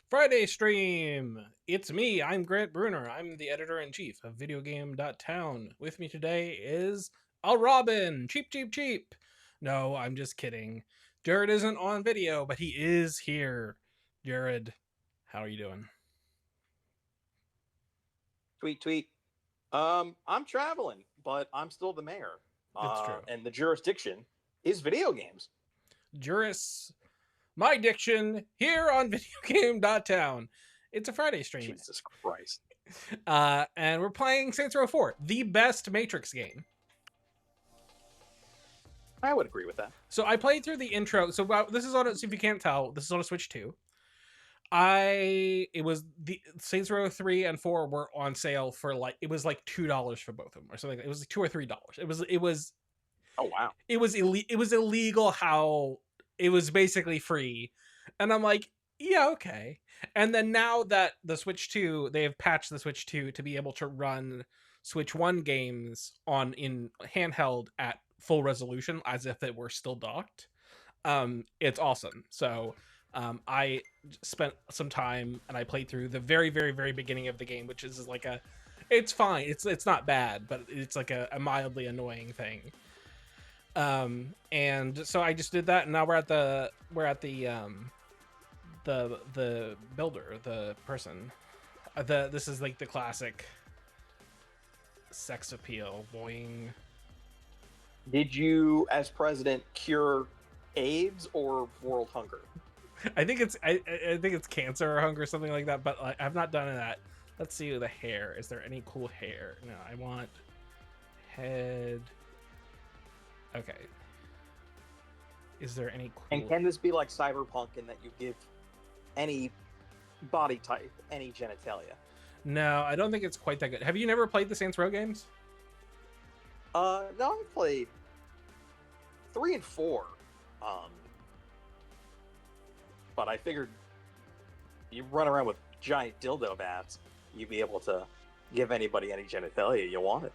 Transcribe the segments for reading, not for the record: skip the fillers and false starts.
Friday stream. It's me. I'm Grant Bruner. I'm the editor-in-chief of videogame.town. With me today is a Robin. Cheap, cheap, cheap. No, I'm just kidding. Jared isn't on video, but he is here. Jared, how are you doing? Tweet, tweet. I'm traveling, but I'm still the mayor. It's true. And the jurisdiction is video games. Juris, my diction, here on videogame.town. It's a Friday stream. Jesus Christ. And we're playing Saints Row 4, the best Matrix game. I would agree with that. So I played through the intro. So this is on. So if you can't tell, this is on a Switch 2. It was the Saints Row 3 and 4 were on sale for it was like $2 for both of them or something. It was like $2 or $3. It was. Oh wow. It was illegal how it was basically free, and I'm like, yeah, okay. And then now that the Switch 2, they have patched the Switch 2 to be able to run Switch 1 games in handheld at full resolution as if it were still docked. It's awesome. So I spent some time and I played through the very, very, very beginning of the game, which is like it's fine. It's not bad, but it's like a mildly annoying thing. And so I just did that, and now we're at the builder, the person. This is like the classic sex appeal, boing. Did you, as president, cure AIDS or world hunger? I think it's cancer or hunger, something like that. But I've not done that. Let's see the hair. Is there any cool hair? No, I want head. Okay. Is there any cool... And can this be like Cyberpunk in that you give any body type any genitalia? No, I don't think it's quite that good. Have you never played the Saints Row games? No, I've played 3 and 4. But I figured you run around with giant dildo bats, you'd be able to give anybody any genitalia you wanted.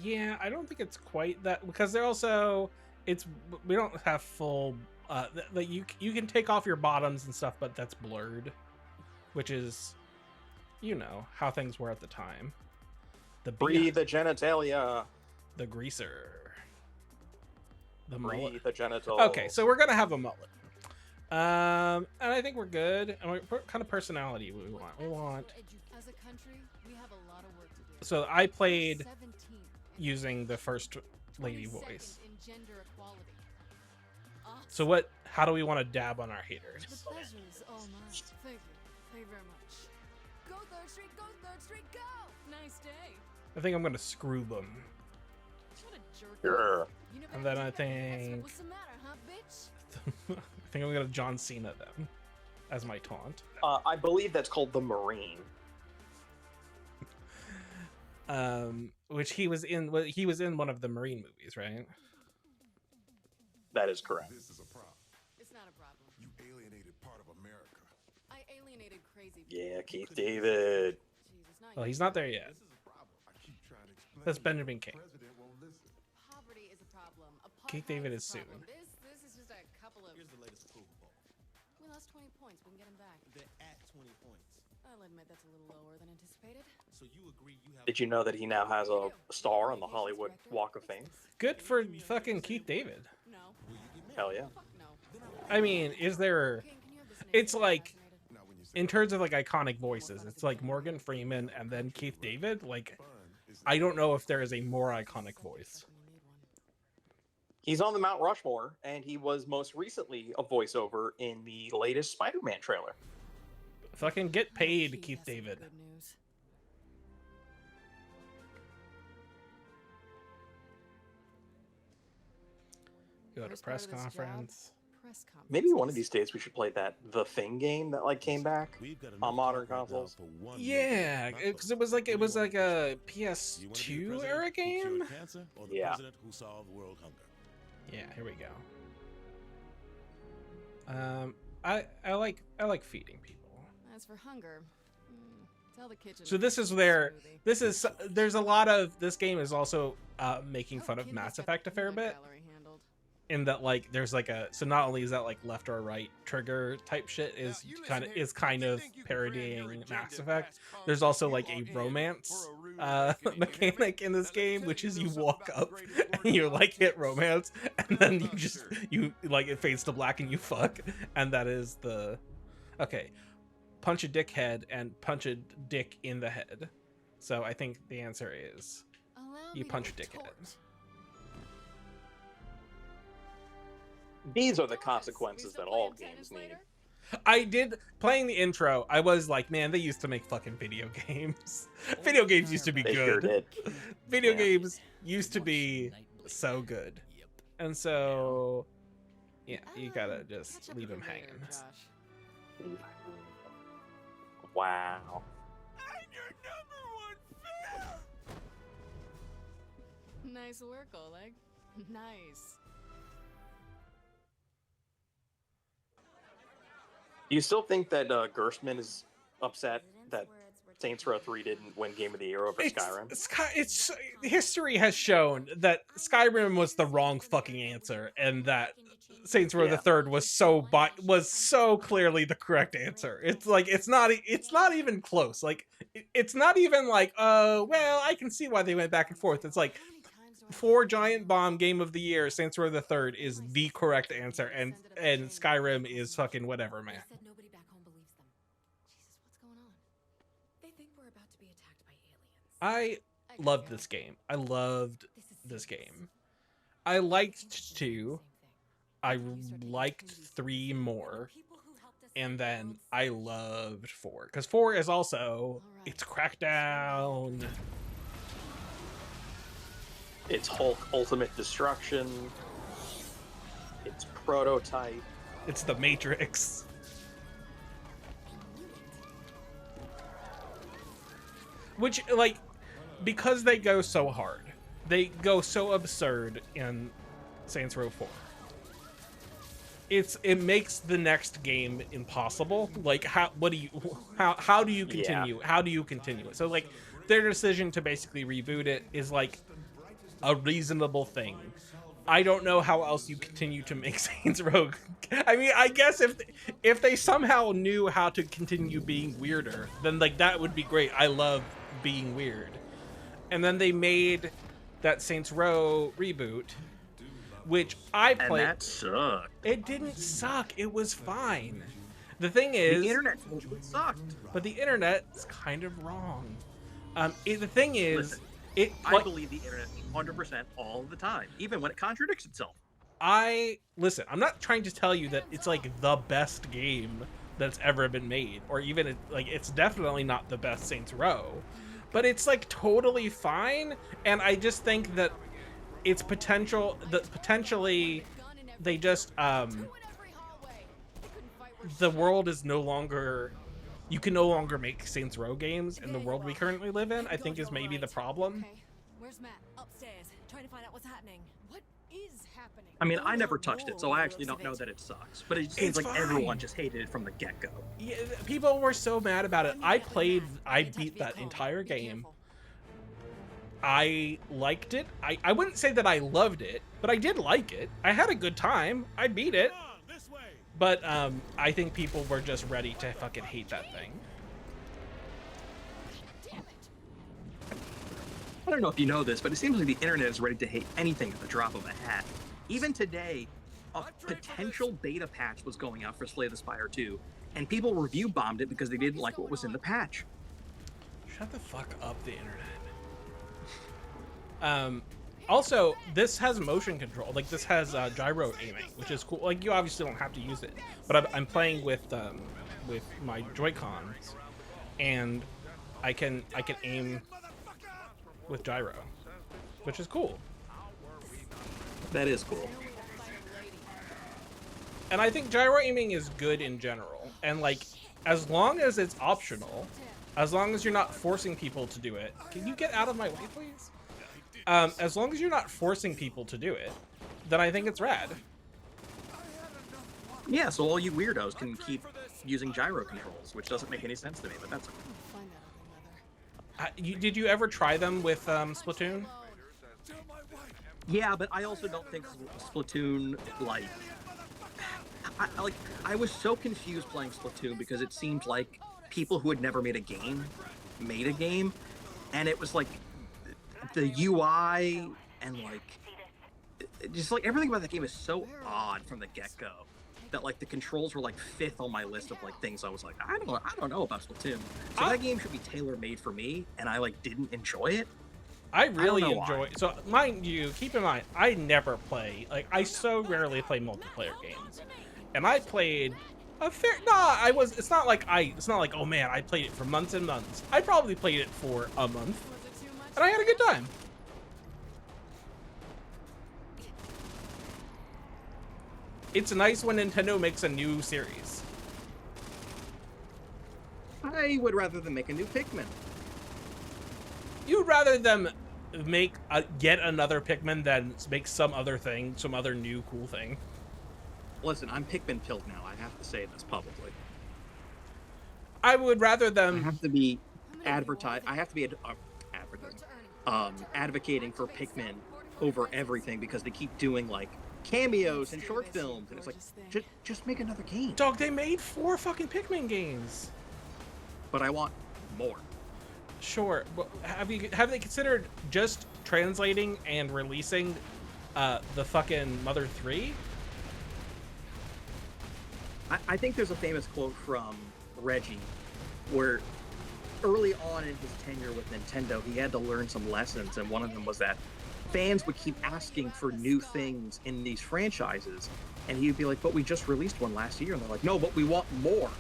Yeah, I don't think it's quite that, because they're also we don't have full like you can take off your bottoms and stuff, but that's blurred, which is, you know, how things were at the time. Breathe the genitalia. The greaser. The Breathe mullet. the genital. Okay, so we're gonna have a mullet. And I think we're good. And what kind of personality we want? We want. As a country, we have a lot of work to do. So I played using the first lady voice. So what? How do we want to dab on our haters? The pleasure is all mine. Thank you. Thank you very much. Go Third Street, go Third Street, go! Nice day. I think I'm gonna screw them. What a jerk. Sure. And then I think What's the matter, huh, bitch? I think I'm gonna John Cena them as my taunt. I believe that's called the Marine. Which he was in one of the Marine movies, right? That is correct. This is a problem. It's not a problem. You alienated part of America. I alienated crazy. Yeah, Keith David. Jesus, Well, he's not there yet. This is a problem. I keep trying to explain. That's Benjamin King. The president won't listen. Poverty is a problem. Keith Apartheid David is is a problem. soon. This is just a couple of. Here's the latest approval poll. We lost 20 points. We can get them back. They're at 20 points. I'll admit that's a little lower than anticipated. So you agree you have... Did you know that he now has a star on the Hollywood Walk of Fame? Good for fucking Keith David. No. Will you get married? Hell yeah. Fuck no. I mean, is there... King, can you have this It's name like, assassinated? Now, when you say in terms of like iconic voices, it's like Morgan Freeman and then Keith David. Like, fun, it's I don't know if there is a more iconic voice. When you need one. He's on the Mount Rushmore, and he was most recently a voiceover in the latest Spider-Man trailer. Fucking get paid, He Keith has some David. good news. Go to Worst press part of this job? conference. Press conference. Maybe one of these days we should play that The Thing game that like came back. We've got On modern consoles. Yeah, because it was like a PS2 era game. Cancer or the Yeah. president who solved world hunger? Yeah, here we go. I like feeding people. As for hunger, tell the kitchen. So to this make is me a where smoothie. there's a lot of this game is also making fun Oh, of Kim Mass just got Effect a the fair peanut bit. gallery handled. in that like there's like a so not only is that like left or right trigger type shit is kind of parodying Mass Effect. There's also like a romance mechanic in this game, which is you walk up and you like hit romance, and then you like it fades to black and you fuck, and that is the okay. Punch a dickhead and punch a dick in the head. So I think the answer is Allow you me punch a to dickhead. retort. These are the consequences that all games need. I did playing the intro. I was like, man, they used to make fucking video games. Video games used to be They sure good. did. Video Yeah. games used to be so good, and so yeah, you gotta just Catch up leave with them me later, hanging. Josh. Wow. Nice work, Oleg. Nice. Do you still think that Gerstmann is upset that Saints Row 3 didn't win Game of the Year over Skyrim? It's history has shown that Skyrim was the wrong fucking answer, and that Saints Row the Yeah. Third was so clearly the correct answer. It's like it's not even close. Like it's not even like well, I can see why they went back and forth. It's like for Giant Bomb Game of the Year, Saints Row the Third is the correct answer, and Skyrim is fucking whatever, man. Said nobody back home believes them. Jesus, what's going on? They think we're about to be attacked by aliens. I loved this game. I loved this game. I liked 2. I liked 3 more, and then I loved 4 because 4 is also it's Crackdown. It's Hulk Ultimate Destruction. It's Prototype. It's the Matrix. Which like because they go so hard, they go so absurd in Saints Row 4. It makes the next game impossible. Like how do you continue? Yeah. How do you continue it? So like their decision to basically reboot it is like a reasonable thing. I don't know how else you continue to make Saints Row. I mean, I guess if they somehow knew how to continue being weirder, then like that would be great. I love being weird. And then they made that Saints Row reboot, which I And played. that sucked. It didn't suck. It was fine. The thing is, The internet totally sucked. but the internet's kind of wrong. The thing is, Listen, it. I Like, believe the internet 100% all the time, even when it contradicts itself. listen. I'm not trying to tell you that it's like the best game that's ever been made, or even like it's definitely not the best Saints Row, but it's like totally fine. And I just think that it's potentially they just the world is no longer. You can no longer make Saints Row games in the world we currently live in. I think is maybe the problem. Okay, where's Matt? Upstairs, trying to find out what's happening. What is happening? I mean, I never touched it, so I actually don't know that it sucks. But it seems It's like everyone fine. just hated it from the get-go. Yeah, people were so mad about it. I beat that entire game. I liked it. I wouldn't say that I loved it, but I did like it. I had a good time. I beat it. But I think people were just ready to fucking hate that thing. I don't know if you know this, but it seems like the internet is ready to hate anything at the drop of a hat. Even today, a potential beta patch was going out for Slay the Spire 2, and people review bombed it because they didn't like what was in the patch. Shut the fuck up, the internet. Also, this has motion control. Like, this has gyro aiming, which is cool. Like, you obviously don't have to use it, but I'm playing with my Joy-Cons, and I can aim with gyro, which is cool. That is cool. And I think gyro aiming is good in general. And like, as long as it's optional, as long as you're not forcing people to do it. Can you get out of my way, please? As long as you're not forcing people to do it, then I think it's rad. Yeah, so all you weirdos can keep using gyro controls, which doesn't make any sense to me, but that's okay. Find that ugly mother. Did you ever try them with Splatoon? Yeah, but I also don't think Splatoon like I was so confused playing Splatoon because it seemed like people who had never made a game made a game, and it was like the UI and like just like everything about the game is so odd from the get-go that like the controls were like fifth on my list of like things I was like I don't know about Splatoon. So that game should be tailor-made for me, and I like didn't enjoy it. I really know why. enjoy. So, mind you, keep in mind, I never play. Like, I so rarely play multiplayer games, and I played a fair. Nah, I was. It's not like I. It's not like, oh man, I played it for months and months. I probably played it for a month, Was it too much? and I had a good time. It's nice when Nintendo makes a new series. I would rather than make a new Pikmin. You'd rather them make yet another Pikmin than make some other thing, some other new cool thing. Listen, I'm Pikmin pilled now. I have to say this publicly. I would rather I them. have to be advertise. I have to be advocating for Pikmin over everything because they keep doing like cameos and short films, and it's like just make another game. Dog, they made 4 fucking Pikmin games. But I want more. Sure, but have they considered just translating and releasing the fucking Mother 3? I think there's a famous quote from Reggie where early on in his tenure with Nintendo, he had to learn some lessons, and one of them was that fans would keep asking for new things in these franchises, and he'd be like, but we just released one last year, and they're like, no, but we want more.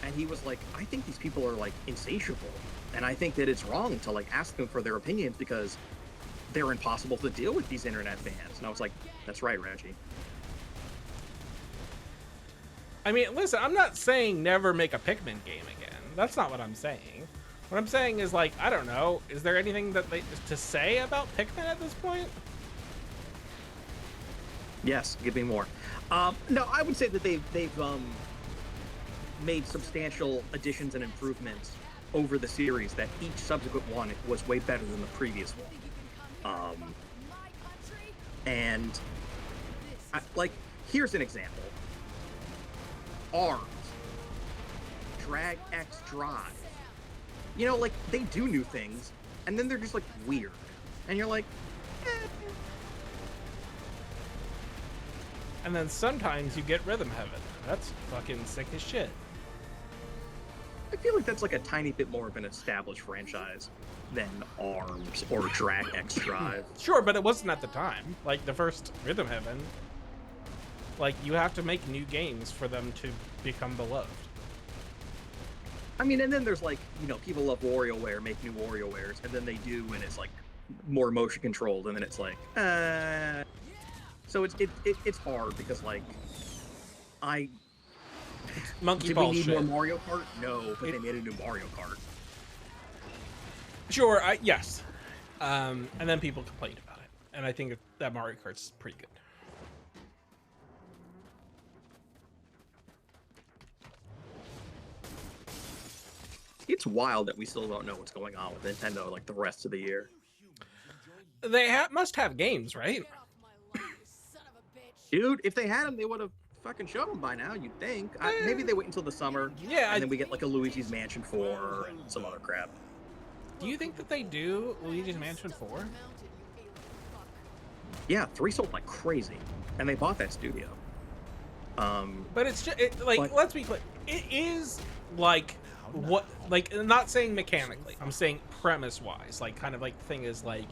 And he was like, I think these people are like insatiable, and I think that it's wrong to like ask them for their opinions because they're impossible to deal with, these internet fans. And I was like, that's right, Reggie. I mean, listen, I'm not saying never make a Pikmin game again. That's not what I'm saying. What I'm saying is, like, I don't know, is there anything that to say about Pikmin at this point? Yes, give me more. No, I would say that they've made substantial additions and improvements over the series. That each subsequent one was way better than the previous one. And like, here's an example: ARMS, Drag X Drive. You know, like they do new things, and then they're just like weird, and you're like, eh. And then sometimes you get Rhythm Heaven. That's fucking sick as shit. I feel like that's like a tiny bit more of an established franchise than ARMS or Drag X Drive. Sure, but it wasn't at the time. Like, the first Rhythm Heaven. Like, you have to make new games for them to become beloved. I mean, and then there's like, you know, people love WarioWare, make new WarioWares, and then they do, and it's like more motion controlled, and then it's like, So it's hard because like, Monkey did ball we need shit. more Mario Kart? No, but they made a new Mario Kart. Sure, yes. And then people complained about it. And I think that Mario Kart's pretty good. It's wild that we still don't know what's going on with Nintendo like the rest of the year. They must have games, right? Get off my lawn, you son of a bitch. Dude, if they had them, they would have fucking showed them by now, you'd think. Maybe they wait until the summer, Yeah, and then we get like a Luigi's Mansion 4 and some other crap. Do you think that they do Luigi's Mansion 4? Mountain, you alien fuck. Yeah, 3 sold like crazy, and they bought that studio. But it's just, like, But- let's be clear. It is, like, what, like, not saying mechanically. I'm saying premise-wise. Like, kind of like the thing is, like,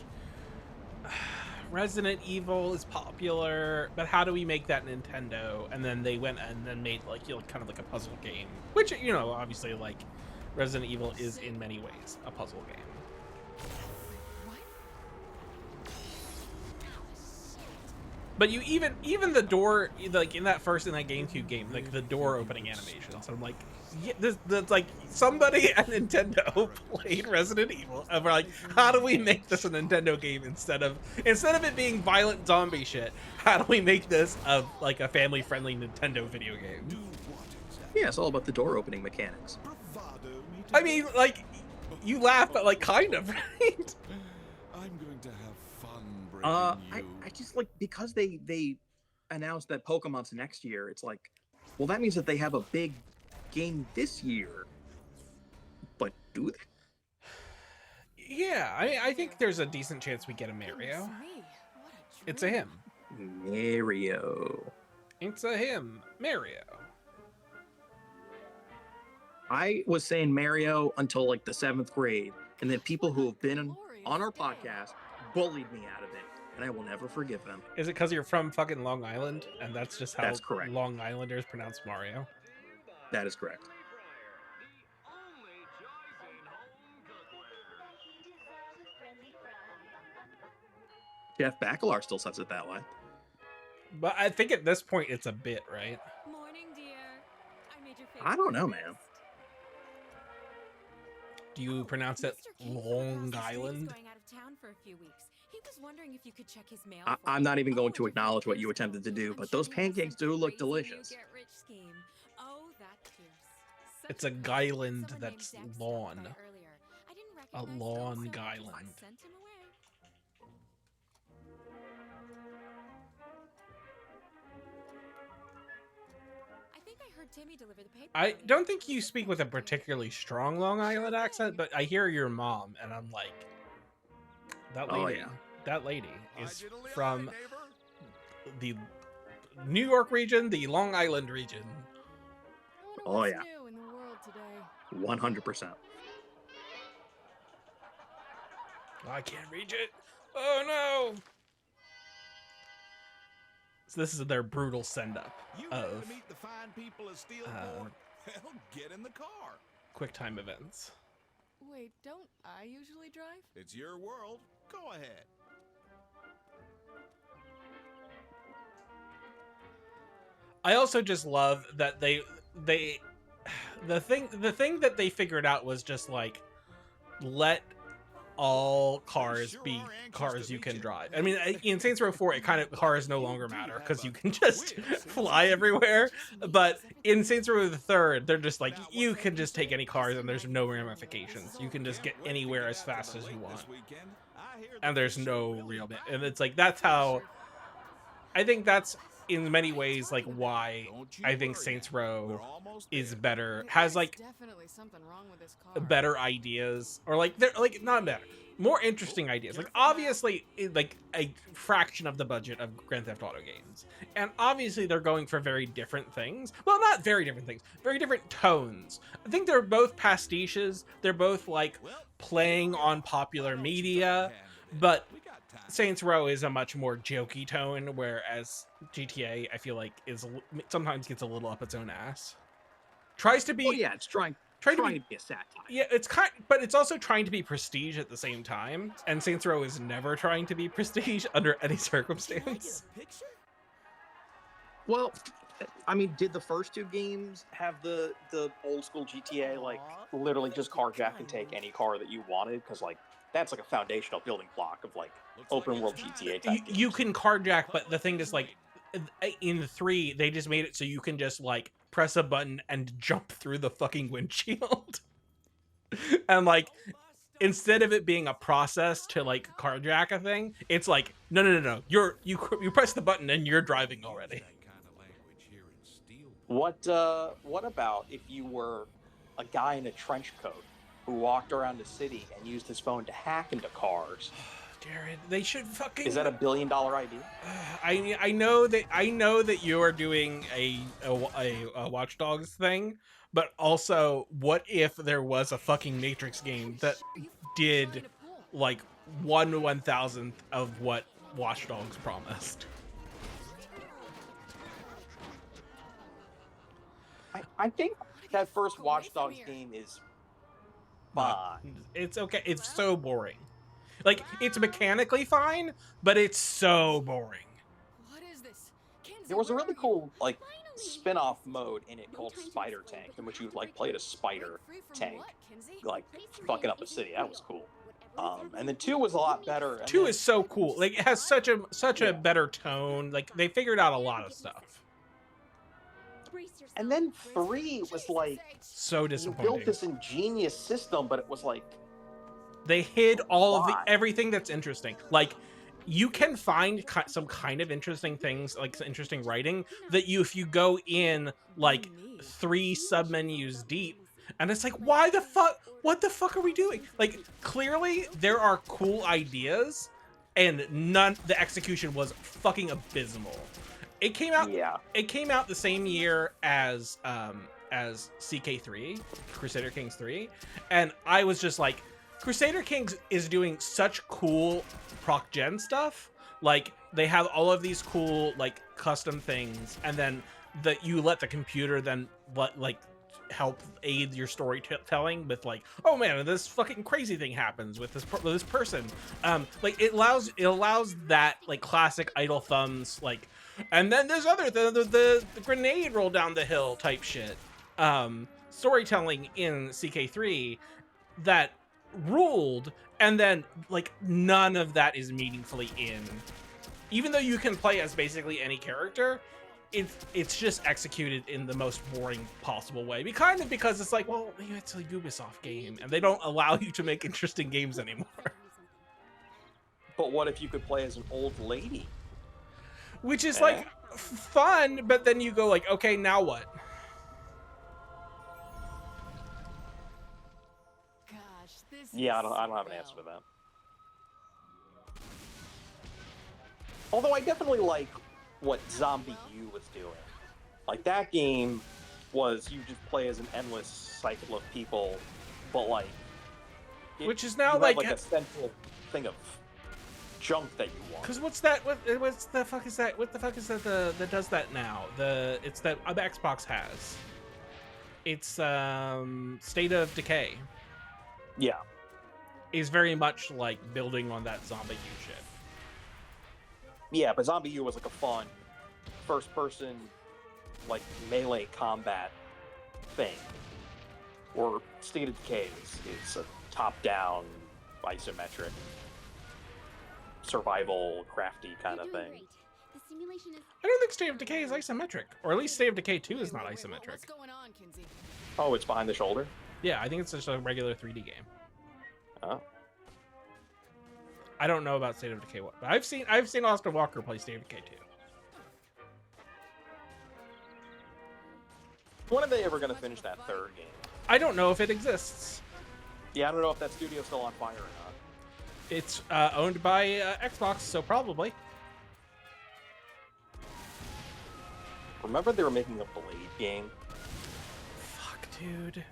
Resident Evil is popular, but how do we make that Nintendo? And then they went and then made, like, you know, kind of like a puzzle game. Which, you know, obviously, like, Resident Evil is in many ways a puzzle game. But you even the door, like in that GameCube game, like the door opening animations, I'm like, yeah, that's like somebody at Nintendo played Resident Evil and we're like, how do we make this a Nintendo game instead of it being violent zombie shit? How do we make this like a family friendly Nintendo video game? Yeah, it's all about the door opening mechanics. I mean, like, you laugh, but like kind of, right? I'm going to have fun. I just like because they announced that Pokemon's next year. It's like, well, that means that they have a big game this year. But do they? Yeah, I think there's a decent chance we get a Mario. Goodness me, what a It's a dream. him. Mario. It's a him. Mario. I was saying Mario until like the 7th grade, and then people who have been on our podcast bullied me out of it, and I will never forgive them. Is it because you're from fucking Long Island and that's just how That's correct. Long Islanders pronounce Mario? That is correct. Jeff Bakalar still says it that way. But I think at this point it's a bit, right? Morning, dear. I made your I don't know, man. breakfast. Do you pronounce it Mr. King from Long across the street is Island? going out of town for a few weeks. He was wondering if you could check his mail. for I'm him. not even going Oh, to acknowledge what you attempted to do, I'm but sure those he has pancakes some do look crazy new delicious. get-rich scheme. Oh, that pierce. Such It's a a good Guyland someone that's named Dex stopped lawn. by earlier. I didn't A recognize lawn Dex, so I Guyland. sent him away. I think I heard Timmy deliver the paper. I earlier. don't think you speak with a particularly strong Long Island accent, but I hear your mom and I'm like, that Oh, lady, yeah. that lady is Hi, diddly-eye, from neighbor. the New York region, the Long Island region. I Oh, wonder yeah. what's new in the world today. 100%. I can't reach it. Oh no! So this is their brutal send up You ready of to meet the fine people of Steelport? Well, get in the car. QuickTime events. Wait, don't I usually drive? It's your world. Go ahead. I also just love that they the thing that they figured out was just like let all cars be cars you can drive. I mean, in Saints Row 4, it kind of cars no longer matter because you can just fly everywhere. But in Saints Row the Third, they're just like you can just take any cars and there's no ramifications. You can just get anywhere as fast as you want, and there's no real. And it's like that's how. I think that's in many ways like why I think Saints Row is better, has like definitely something wrong with this car. better ideas, or like they're like not better, more interesting ideas. Like obviously like a fraction of the budget of Grand Theft Auto games, and obviously they're going for very different things. Well, not very different things, very different tones. I think they're both pastiches. They're both like playing on popular media, but Saints Row is a much more jokey tone, whereas GTA, I feel like, sometimes gets a little up its own ass. Tries to be, Well, yeah, it's trying trying to to be, be a satire. yeah, it's but it's also trying to be prestige at the same time. And Saints Row is never trying to be prestige under any circumstance. Well, I mean, did the first two games have the old school GTA, like, literally just carjack and take any car that you wanted? Because, like, that's like a foundational building block of, like, open world GTA type You can carjack, but the thing is, like, in 3, they just made it so you can just, like, press a button and jump through the fucking windshield. And, like, instead of it being a process to, like, carjack a thing, it's like, no. You press the button and you're driving already. What about if you were a guy in a trench coat who walked around the city and used his phone to hack into cars? Jared, they should fucking. Is that a $1 billion idea? I know that you are doing a Watch Dogs thing, but also, what if there was a fucking Matrix game that did like 1/1000th of what Watch Dogs promised? I think that first Watch Dogs game is fine. It's okay. It's so boring. Like, it's mechanically fine, but it's so boring. What is this? Kenzie, There was a where really are you? cool like spin-off mode in it called Spider Tank, in which you like played a spider Free from tank, what, Kenzie? like fucking up a city. That was cool. And then 2 was a lot better. And 2 then- is so cool. Like, it has such a better tone. Like, they figured out a lot of stuff. And then 3 was like So you disappointing. built this ingenious system, but it was like They hid all of Why? everything that's interesting. Like, you can find some kind of interesting things, like some interesting writing that you, if you go in like 3 submenus deep, and it's like, why the fuck? What the fuck are we doing? Like, clearly there are cool ideas, and the execution was fucking abysmal. It came out. Yeah. It came out the same year as CK3, Crusader Kings 3, and I was just like, Crusader Kings is doing such cool proc gen stuff. Like, they have all of these cool like custom things, and then you let the computer then help aid your storytelling with like, oh man, this fucking crazy thing happens with this person. Like, it allows that like classic idle thumbs like, and then there's the grenade roll down the hill type shit. Storytelling in CK3 that ruled, and then like none of that is meaningfully in. Even though you can play as basically any character, it's just executed in the most boring possible way. Because it's like, well, it's a Ubisoft game, and they don't allow you to make interesting games anymore. But what if you could play as an old lady? Which is like fun, but then you go like, okay, now what? Gosh, this Yeah, I is don't so have an answer to well. that. Although I definitely like what Zombie U was doing. Like, that game was, you just play as an endless cycle of people, but like, Which is now you have, like a central thing of junk that you want. Because what's the fuck is that? What the fuck is that that does that now? It's that Xbox has. It's State of Decay Yeah. is very much like building on that Zombie U shit. Yeah, but Zombie U was like a fun first-person, like, melee combat thing. Or State of Decay is a top-down, isometric, survival, crafty kind of thing. The simulation is I don't think State of Decay is isometric, or at least State of Decay 2 is not Wait, isometric. what's going on, Kinsey? Oh, it's behind the shoulder? Yeah, I think it's just a regular 3D game. Oh. I don't know about State of Decay 1, but I've seen Austin Walker play State of Decay 2. When are they ever going to finish that third game? I don't know if it exists. Yeah, I don't know if that studio's still on fire or not. It's owned by Xbox, so probably. Remember they were making a Blade game? Fuck, dude.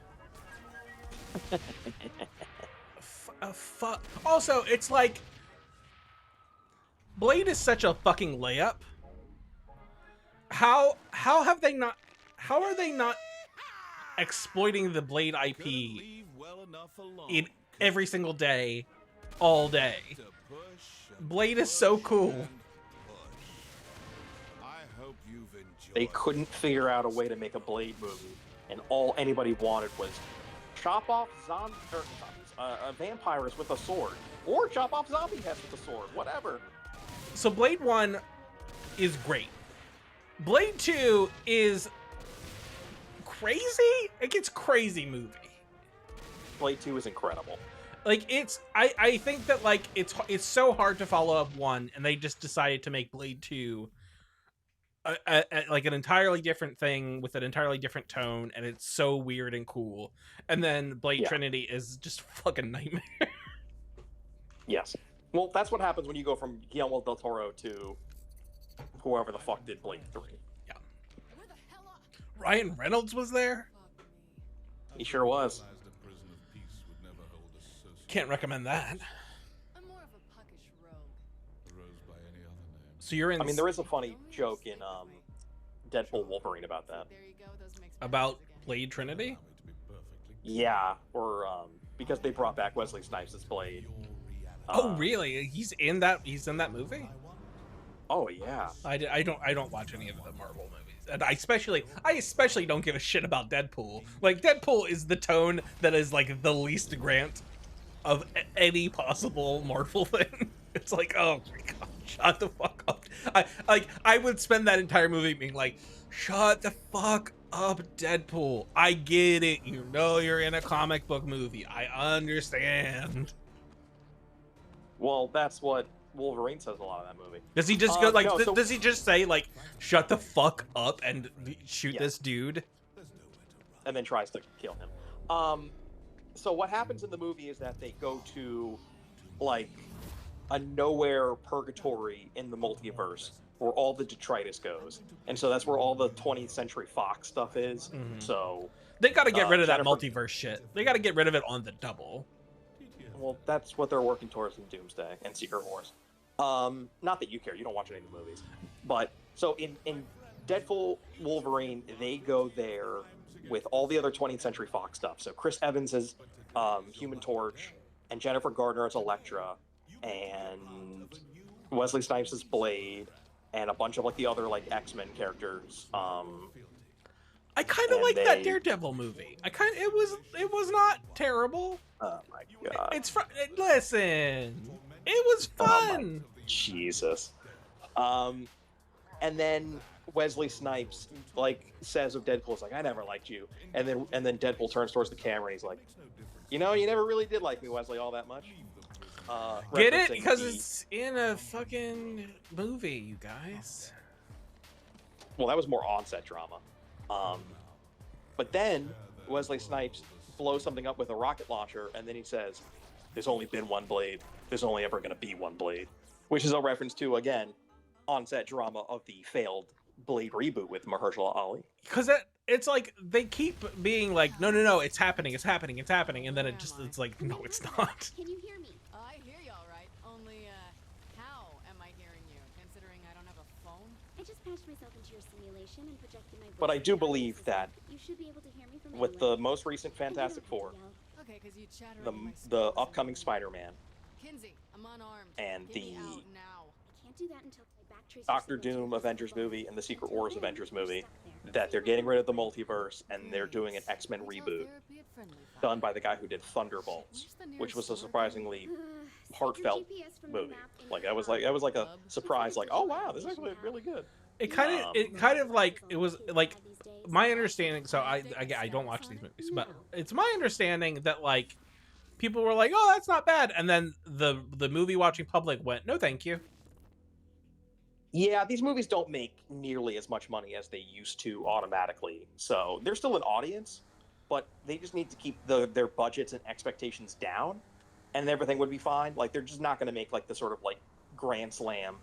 Fuck. Also, it's like, Blade is such a fucking layup. How are they not exploiting the Blade Couldn't IP leave well enough alone. in every single day, all day? To push and Blade is so push cool. and push. I hope you've enjoyed. They couldn't figure out a way to make a Blade movie, and all anybody wanted was chop off vampires with a sword, or chop off zombie heads with a sword, whatever. So Blade 1 is great. Blade 2 is crazy? Like, it's crazy movie. Blade 2 is incredible. Like, I think that like it's so hard to follow up 1, and they just decided to make Blade 2 like an entirely different thing with an entirely different tone, and it's so weird and cool. And then Blade Yeah. Trinity is just fucking nightmare. Yes. Well, that's what happens when you go from Guillermo del Toro to whoever the fuck did Blade 3. Where the hell are... Ryan Reynolds was there. Fuck me. He sure was. Realized a prison of peace would never hold a social Can't recommend that. I'm more of a puckish rogue. rose by any other name. So you're in I mean, there is a funny joke in Deadpool Wolverine about that. There you go. Those mixed about messages again. Blade Trinity. Allow me to be perfectly Yeah, or because they brought back Wesley Snipes as Blade. your reality. Oh, really? He's in that movie? Oh yeah. I don't watch any of the Marvel movies, and I especially don't give a shit about Deadpool. Like, Deadpool is the tone that is like the least Grant of any possible thing. It's like, oh my god, shut the fuck up. I would spend that entire movie being like, shut the fuck up, Deadpool. I get it. You know you're in a comic book movie. I understand. Well, that's what Wolverine says a lot in that movie. Does he just go like? no, so- Does he just say like, "Shut the fuck up" and shoot Yeah. this dude? And then tries to kill him. So what happens in the movie is that they go to like a nowhere purgatory in the multiverse where all the detritus goes, and so that's where all the 20th Century Fox stuff is. Mhm. So, They got to get rid of that Jennifer- multiverse shit. They got to get rid of it on the double. well, that's what they're working towards in Doomsday and Secret Wars. Not that you care, you don't watch any of the movies, but so in Deadpool Wolverine, they go there with all the other 20th Century Fox stuff. So Chris Evans is Human Torch, and Jennifer Gardner is Elektra, and Wesley Snipes is Blade, and a bunch of like the other like X-Men characters. I kind of And like that they- Daredevil movie. It was not terrible. Oh my god, It's fun. Listen, it was Oh my- fun. Jesus. And then Wesley Snipes like says of Deadpool, "It's like I never liked you," and then Deadpool turns towards the camera and he's like, "You know, you never really did like me, Wesley, all that much." Get it? Referencing Because the- it's in a fucking movie, you guys. well, that was more onset drama. But then Wesley Snipes blows something up with a rocket launcher, and then he says, "There's only been one Blade. There's only ever going to be one Blade," which is a reference to again onset drama of the failed Blade reboot with Mahershala Ali. Because it's like they keep being like, no, it's happening, and then it's like, no, it's not. Can you hear me? I hear you all right. Only, how am I hearing you? Considering I don't have a phone. I just patched myself into your simulation and projected my voice. But I do into the believe system. that You should be able to hear me from with the anywhere. most recent And you don't Fantastic have to Four, yell. Okay, because you chatter. the over my the speakers upcoming and- Spider-Man, Kinsey, I'm unarmed. and Get me the out now. I can't do that until my back tracer Doctor signals Doom are Avengers visible. movie and the Secret Until Wars then, Avengers you're movie, stuck there. that they're getting rid of the multiverse and they're doing an X-Men Mental reboot therapy at Friendly Fire. done by the guy who did Thunderbolts, Where's the which nearest was a store? surprisingly Stick your heartfelt GPS from the movie. map in Like your that was car. like a Club. surprise. Like, oh wow, this is actually really good. It kind of like it was like my understanding. So I don't watch these movies, but it's my understanding that like people were like, oh, that's not bad, and then the movie watching public went, no, thank you. Yeah, these movies don't make nearly as much money as they used to automatically. So they're still an audience, but they just need to keep their budgets and expectations down, and everything would be fine. Like they're just not going to make like the sort of like grand slam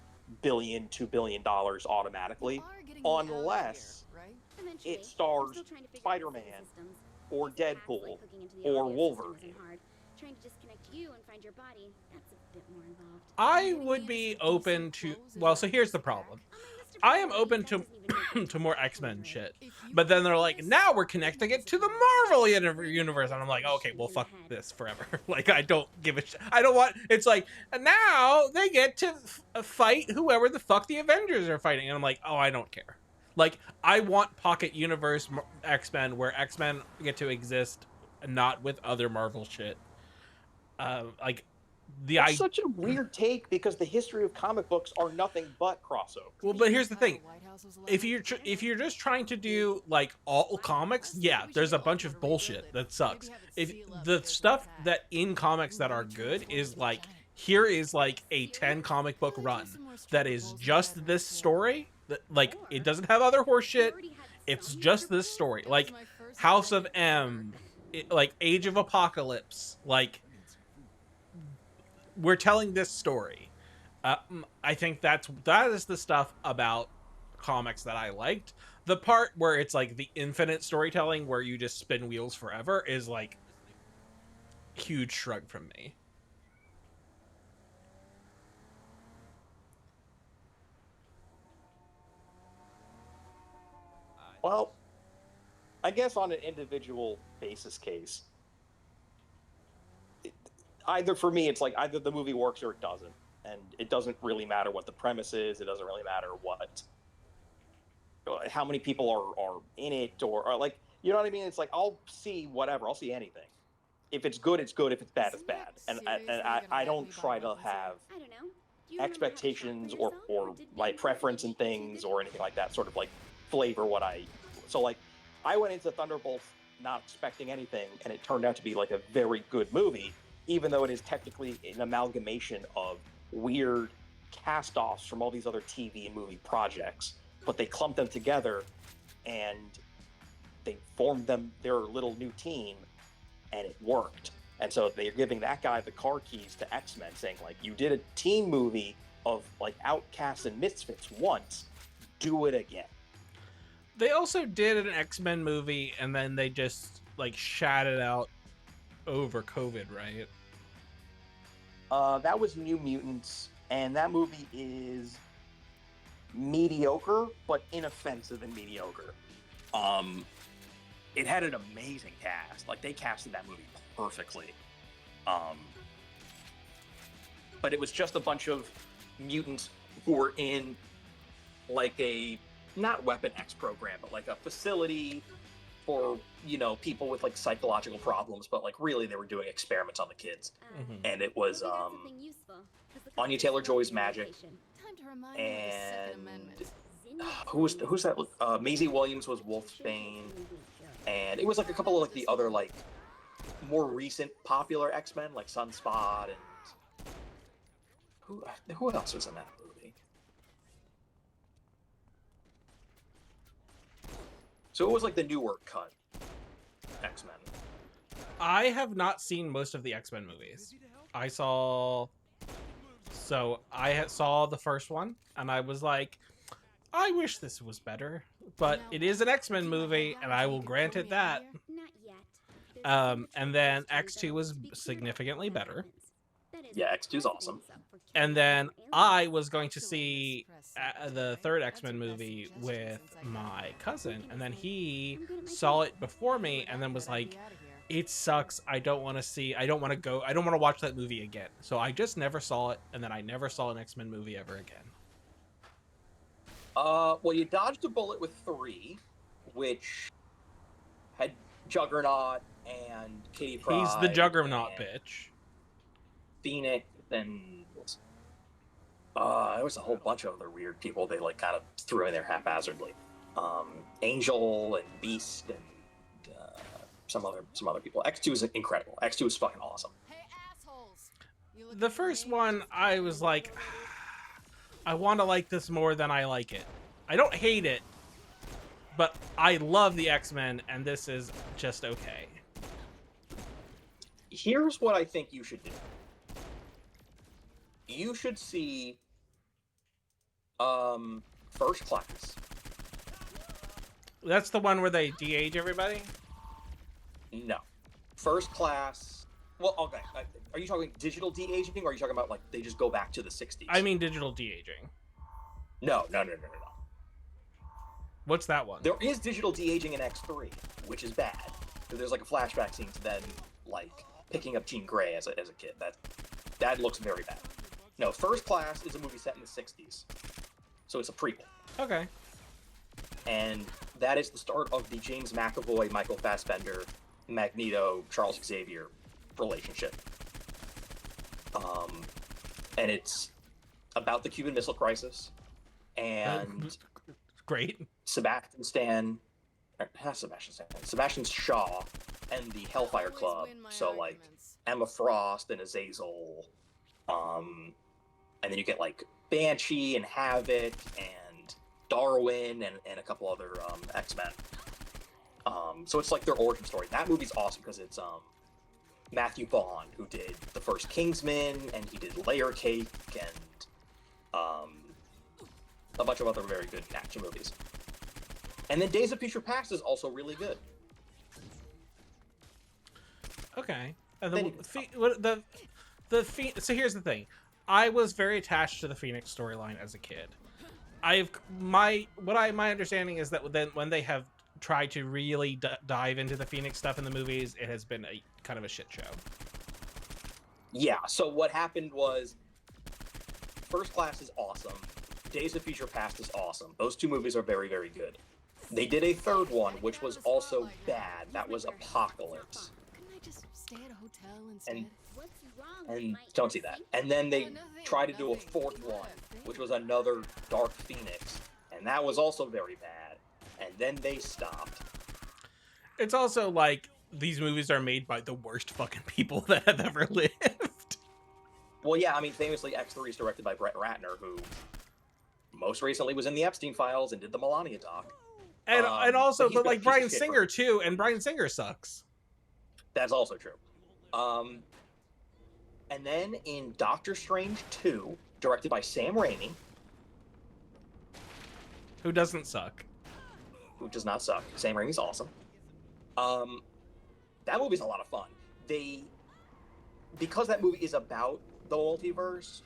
$2 billion automatically, You are getting me out of unless here, right? Eventually. it stars I'm still trying to figure out the Spider-Man systems. or These hacks Deadpool like hooking into the or audio system Wolverine. isn't hard. Trying to disconnect you and find your body, that's a bit more involved. I would be open to. Well, so here's the problem. I am open to to more X-Men shit, but then they're like, now we're connecting it to the Marvel universe, and I'm like, okay, well, fuck this forever. Like, I don't give a shit. I don't want. It's like now they get to fight whoever the fuck the Avengers are fighting, and I'm like, oh, I don't care. Like, I want Pocket Universe X-Men where X-Men get to exist, not with other Marvel shit. Like the It's such a weird take because the history of comic books are nothing but crossover. Well, but here's the thing. White House was If allowed you're just trying to do like all comics, yeah, there's a bunch of bullshit that sucks. If the stuff that in comics that are good is like, here is like a 10 comic book run that is just this story, that like it doesn't have other horse shit, it's just this story. Like House of M, like Age of Apocalypse, like we're telling this story. I think that is the stuff about comics that I liked. The part where it's like the infinite storytelling where you just spin wheels forever is like huge shrug from me. Well, I guess on an individual basis case, either for me, it's like either the movie works or it doesn't. And it doesn't really matter what the premise is. It doesn't really matter how many people are in it or like, you know what I mean? It's like, I'll see whatever. I'll see anything. If it's good, it's good. If it's bad, it's bad. And I don't try to have I don't know. Do you remember how to expectations sharpen yourself, or did my you preference in think you things did? or anything like that sort of like flavor what I so like I went into Thunderbolts not expecting anything and it turned out to be like a very good movie, even though it is technically an amalgamation of weird cast-offs from all these other TV and movie projects, but they clumped them together and they formed their little new team, and it worked. And so they're giving that guy the car keys to X-Men, saying, like, you did a team movie of, like, outcasts and misfits once, do it again. They also did an X-Men movie, and then they just, like, shat it out over COVID, right? That was New Mutants, and that movie is mediocre, but inoffensive and mediocre. It had an amazing cast. Like, they casted that movie perfectly. But it was just a bunch of mutants who were in, like, a, not Weapon X program, but like a facility for, you know, people with, like, psychological problems, but, like, really they were doing experiments on the kids. And it was Anya Taylor-Joy's Magic, Time to remind me of the Second and Amendment. who's that? Maisie Williams was Wolfsbane, and it was like a couple of, like, the other, like, more recent popular X-Men, like Sunspot, and who else was in that movie? So it was like the newer cut X-Men. I have not seen most of the X-Men movies. I saw the first one, and I was like, I wish this was better, but it is an X-Men movie, and I will grant it that. Not yet. And then X2 was significantly better. Yeah, X2's awesome. And then I was going to see the third X-Men movie with my cousin, and then he saw it before me, and then was like, it sucks. I don't want to watch that movie again. So I just never saw it, and then I never saw an X-Men movie ever again. Well, you dodged a bullet with 3, which had Juggernaut and Kitty Pryde. He's the Juggernaut and bitch. Phoenix, and there was a whole bunch of other weird people they, like, kind of threw in there haphazardly. Angel and Beast and some other people. X2 is incredible. X2 is fucking awesome. Hey, assholes! You look The at first me, one, I was like, I want to like this more than I like it. I don't hate it, but I love the X-Men, and this is just okay. Here's what I think you should do. You should see First Class. That's the one where they de-age everybody? No. First Class. Well, okay. Are you talking digital de-aging, or are you talking about, like, they just go back to the 60s? I mean digital de-aging. No. What's that one? There is digital de-aging in X3, which is bad. There's, like, a flashback scene to them, like, picking up Jean Grey as a kid. That looks very bad. No, First Class is a movie set in the 60s. So it's a prequel. Okay. And that is the start of the James McAvoy, Michael Fassbender, Magneto, Charles Xavier relationship. And it's about the Cuban Missile Crisis, and Great. Sebastian Shaw and the Hellfire always Club. win my So, like, arguments. Emma Frost and Azazel. And then you get, like, Banshee and Havoc and Darwin and a couple other X-Men. So it's like their origin story. That movie's awesome because it's Matthew Vaughn, who did the first Kingsman, and he did Layer Cake, and a bunch of other very good action movies. And then Days of Future Past is also really good. Okay. Then So here's the thing. I was very attached to the Phoenix storyline as a kid. My understanding is that then when they have tried to really dive into the Phoenix stuff in the movies, it has been a kind of a shit show. Yeah, so what happened was First Class is awesome. Days of Future Past is awesome. Those two movies are very, very good. They did a third one, which was also bad. That was Apocalypse. Couldn't I just stay at a hotel instead? What's wrong with And my don't see that. And then they nothing, tried to do a nothing. fourth Keep it one, up, which was another Dark Phoenix. And that was also very bad. And then they stopped. It's also like these movies are made by the worst fucking people that have ever lived. Well, yeah, I mean, famously, X3 is directed by Brett Ratner, who most recently was in the Epstein Files and did the Melania doc. And also, he's but been a like piece of Bryan shit Singer for- too, and Bryan Singer sucks. That's also true. And then in Doctor Strange 2, directed by Sam Raimi, Who doesn't suck? who does not suck. Sam Raimi's awesome. That movie's a lot of fun. Because that movie is about the multiverse,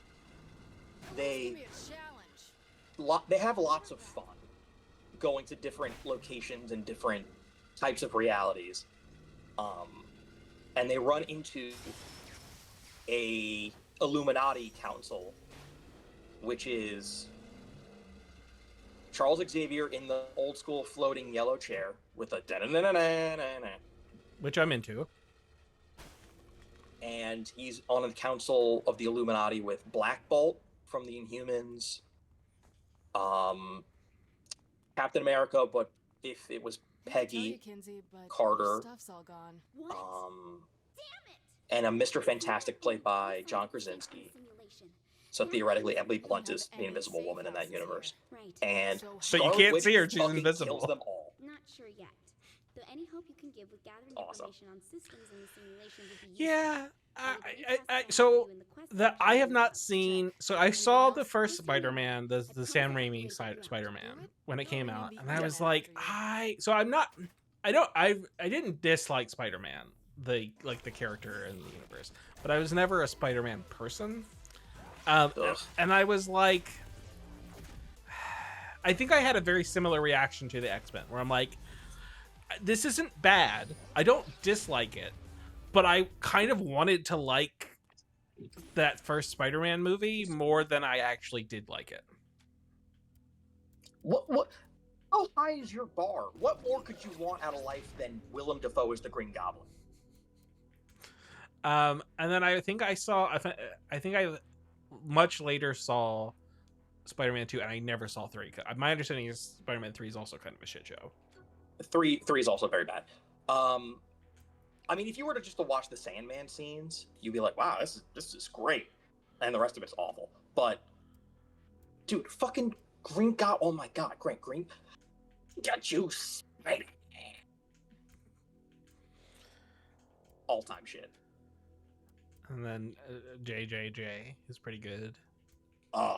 they Give me a challenge. they have lots of fun going to different locations and different types of realities. And they run into a Illuminati council, which is Charles Xavier in the old school floating yellow chair with a da-na-na-na-na-na. Which I'm into. And he's on the council of the Illuminati with Black Bolt from the Inhumans, Captain America, but if it was I hate to tell Peggy, you, Kinsey, but your Carter, stuff's all gone. What? and a Mr. Fantastic played by John Krasinski. So theoretically, Emily Blunt is the Invisible Woman in that universe. Right. And So you Scarlet can't Witch see her, she's fucking invisible. kills them all. Not sure yet. Though any hope you can give with gathering Awesome. information on systems in the simulation would be useful. Yeah. I would So you in the quest that for I have Julian not Check. seen. So I saw the first Spider-Man, the Sam Raimi Spider-Man when it came out, and I was like, I didn't dislike Spider-Man, the character in the universe, but I was never a Spider-Man person. Ugh. And I was like, I think I had a very similar reaction to the X-Men, where I'm like, this isn't bad. I don't dislike it, but I kind of wanted to like that first Spider-Man movie more than I actually did like it. What? How high is your bar? What more could you want out of life than Willem Dafoe as the Green Goblin? And then I think I much later saw Spider-Man 2, and I never saw 3. My understanding is Spider-Man 3 is also kind of a shit show. Three is also very bad. I mean, if you were to just to watch the Sandman scenes, you'd be like, wow, this is great. And the rest of it's awful. But, dude, fucking Green Goblin, oh my god, Green got you, baby. All-time shit. And then JJJ is pretty good. Oh,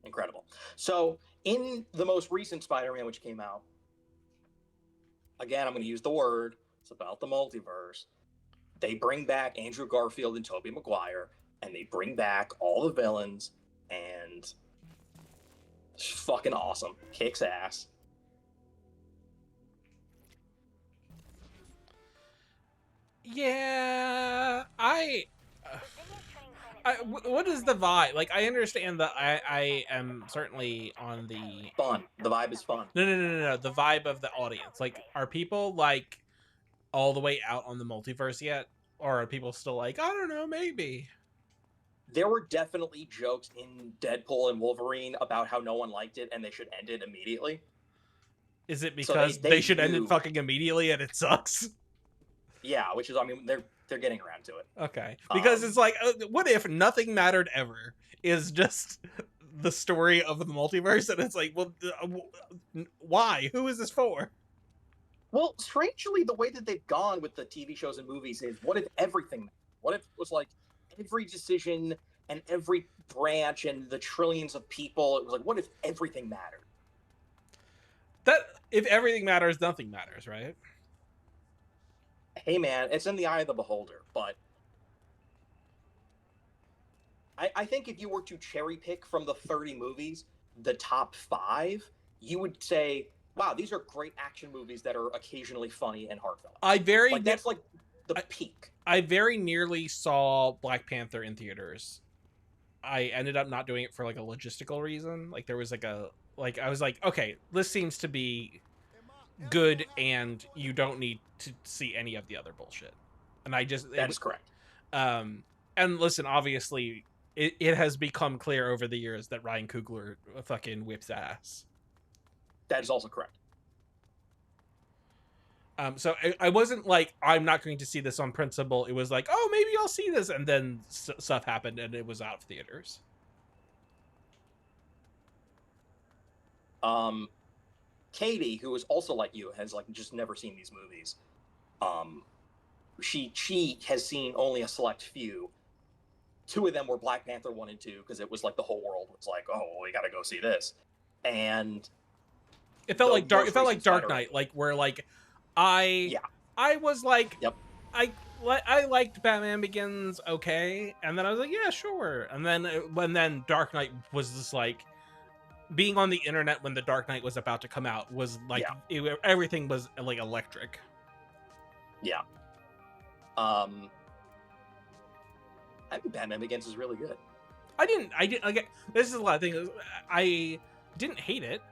incredible. So, in the most recent Spider-Man, which came out, again, I'm going to use the word, it's about the multiverse. They bring back Andrew Garfield and Tobey Maguire, and they bring back all the villains, and it's fucking awesome. Kicks ass. Yeah, what is the vibe? Like, I understand that I am certainly on the Fun. The vibe is fun. no, the vibe of the audience. Like, are people like all the way out on the multiverse yet, or are people still like, I don't know, maybe? There were definitely jokes in Deadpool and Wolverine about how no one liked it and they should end it immediately. Is it So because they they should end knew. it fucking immediately and it sucks? Yeah, which is, I mean, they're getting around to it. Okay, because Um, it's like, what if Nothing Mattered Ever is just the story of the multiverse, and it's like, well, why? Who is this for? Well, strangely, the way that they've gone with the TV shows and movies is, what if everything? What if it was like every decision and every branch and the trillions of people? It was like, what if everything mattered? That if everything matters, nothing matters, right? Hey, man, it's in the eye of the beholder. But I think if you were to cherry pick from the 30 movies, the top 5, you would say, wow, these are great action movies that are occasionally funny and heartfelt. That's like the peak. I very nearly saw Black Panther in theaters. I ended up not doing it for like a logistical reason. Like, there was I was like, okay, this seems to be good, and you don't need to see any of the other bullshit. And That is correct. And listen, obviously, it has become clear over the years that Ryan Coogler fucking whips ass. That is also correct. So I wasn't like, I'm not going to see this on principle. It was like, oh, maybe I'll see this, and then stuff happened, and it was out of theaters. Katie, who is also like you, has like just never seen these movies. She has seen only a select few. 2 of them were Black Panther 1 and 2 because it was like the whole world was like, oh, we got to go see this, and It felt The like Dark. most It felt like recent Dark Spider-Man. Knight, like where like I was like, Yep. I liked Batman Begins, okay, and then I was like, yeah, sure, and then when then Dark Knight was just like, being on the internet when the Dark Knight was about to come out was like, everything was like electric. Yeah. I think Batman Begins is really good. I didn't like, this is a lot of things. I didn't hate it,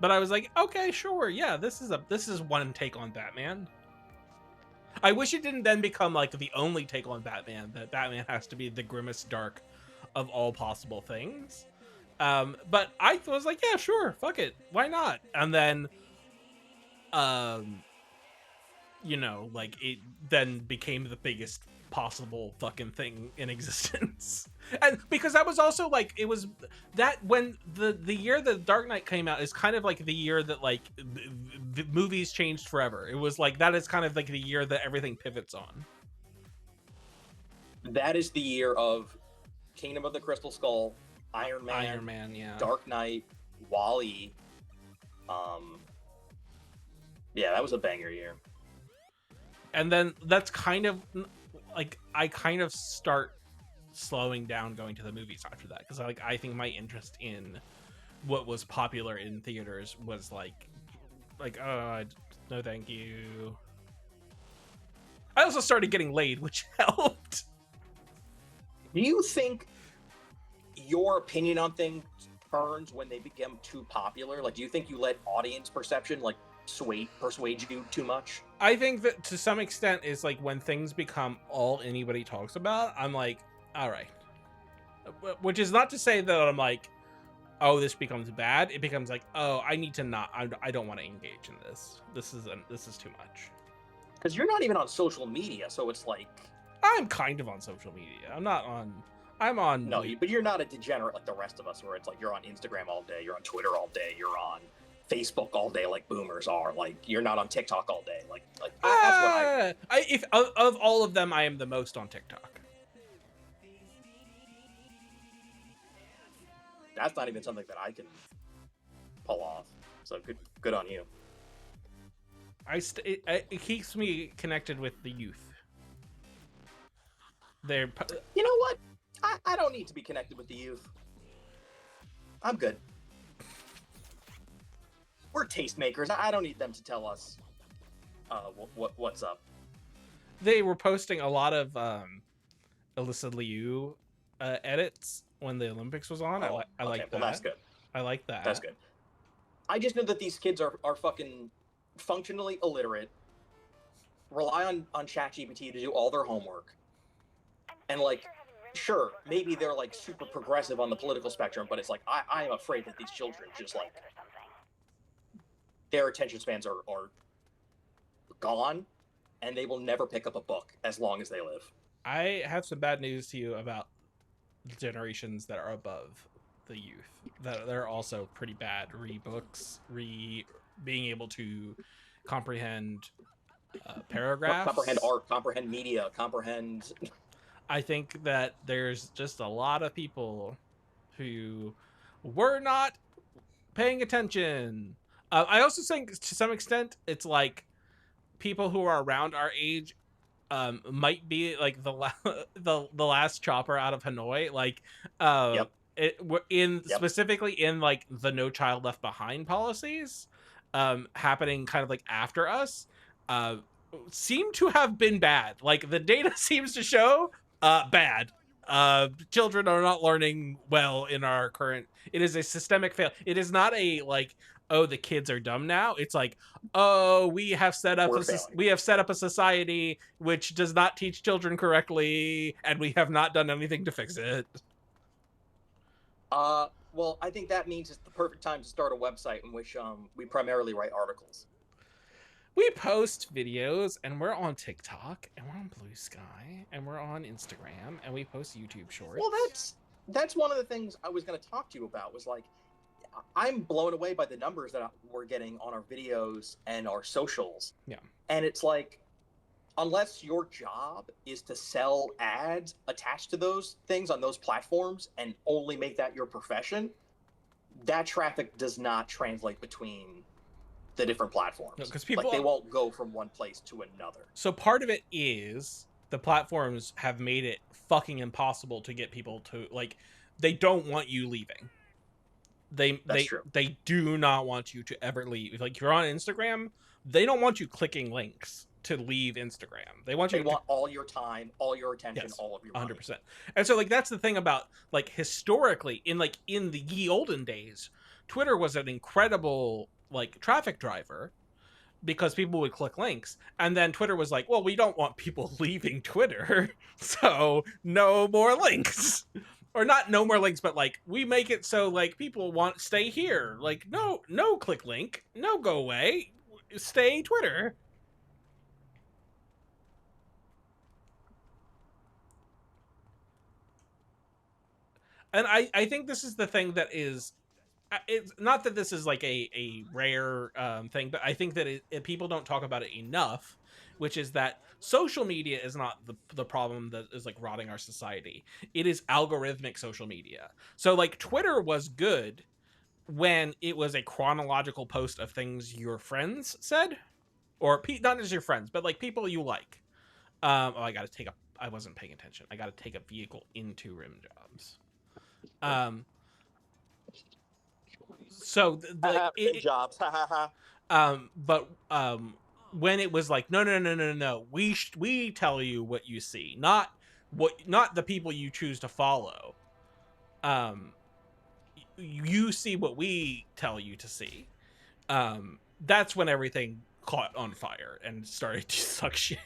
but I was like, okay, sure, yeah, this is one take on Batman. I wish it didn't then become like the only take on Batman, that Batman has to be the grimmest dark of all possible things. But I was like, yeah, sure, fuck it, why not? And then you know, like it then became the biggest possible fucking thing in existence. And because that was also like, it was that when the year that Dark Knight came out is kind of like the year that like the movies changed forever. It was like, that is kind of like the year that everything pivots on. That is the year of Kingdom of the Crystal Skull, Iron Man, Yeah. Dark Knight, Wall-E. Yeah, that was a banger year. And then that's kind of like, I kind of start slowing down going to the movies after that, because like I think my interest in what was popular in theaters was like oh, no thank you. I also started getting laid, which helped. Do you think your opinion on things turns when they become too popular? Like, do you think you let audience perception like persuade you too much? I think that to some extent is like, when things become all anybody talks about, I'm like, all right. Which is not to say that I'm like, oh, this becomes bad. It becomes like, oh, I need to not, I don't want to engage in this. This is too much. Because you're not even on social media, so it's like, I'm kind of on social media. I'm on. no, but you're not a degenerate like the rest of us, where it's like you're on Instagram all day, you're on Twitter all day, you're on Facebook all day, like boomers are. Like, you're not on TikTok all day. Like that's what if of all of them, I am the most on TikTok. That's not even something that I can pull off. So good on you. It keeps me connected with the youth. They're You know what? I don't need to be connected with the youth. I'm good. We're tastemakers. I don't need them to tell us what's up. they were posting a lot of Alyssa Liu edits when the Olympics was on. Oh, I like okay, that. well, that's good. I like that. That's good. I just know that these kids are fucking functionally illiterate, rely on ChatGPT to do all their homework, and like, sure, maybe they're like super progressive on the political spectrum, but it's like, I am afraid that these children just like, their attention spans are gone, and they will never pick up a book as long as they live. I have some bad news to you about generations that are above the youth. That they're also pretty bad books, being able to comprehend paragraphs, Comprehend art, comprehend media, comprehend. I think that there's just a lot of people who were not paying attention. I also think to some extent it's like people who are around our age might be like the last chopper out of Hanoi, like Yep. Specifically in like the No Child Left Behind policies happening kind of like after us seem to have been bad. Like the data seems to show bad. Children are not learning well in our current. It is a systemic fail. It is not a like, oh, the kids are dumb now. It's like, oh, we have set up a society which does not teach children correctly, and we have not done anything to fix it. Well, I think that means it's the perfect time to start a website in which we primarily write articles. We post videos, and we're on TikTok, and we're on Blue Sky, and we're on Instagram, and we post YouTube shorts. Well, that's one of the things I was going to talk to you about. Was like, I'm blown away by the numbers that we're getting on our videos and our socials. Yeah. And it's like, unless your job is to sell ads attached to those things on those platforms and only make that your profession, that traffic does not translate between the different platforms. No, 'cause people- like, they won't go from one place to another. So part of it is the platforms have made it fucking impossible to get people to, like, they don't want you leaving. That's true. They do not want you to ever leave. Like, if you're on Instagram, they don't want you clicking links to leave Instagram. They want you They want all your time, all your attention, Yes, all of your money. 100%. And so, like, that's the thing about, like, historically, in the ye olden days, Twitter was an incredible, like, traffic driver because people would click links. And then Twitter was like, well, we don't want people leaving Twitter, so no more links. Or not no more links, but, like, we make it so, like, people want stay here. Like, no click link, no go away, stay Twitter. And I think this is the thing that is, it's not that this is like a rare thing, but I think that people don't talk about it enough, which is that social media is not the problem that is, like, rotting our society. It is algorithmic social media. So, like, Twitter was good when it was a chronological post of things your friends said, or not just your friends, but, like, people you like. I wasn't paying attention. I got to take a vehicle into rim jobs. So Jobs. Ha ha ha. but when it was like, no, we tell you what you see, not the people you choose to follow. You see what we tell you to see. That's when everything caught on fire and started to suck shit.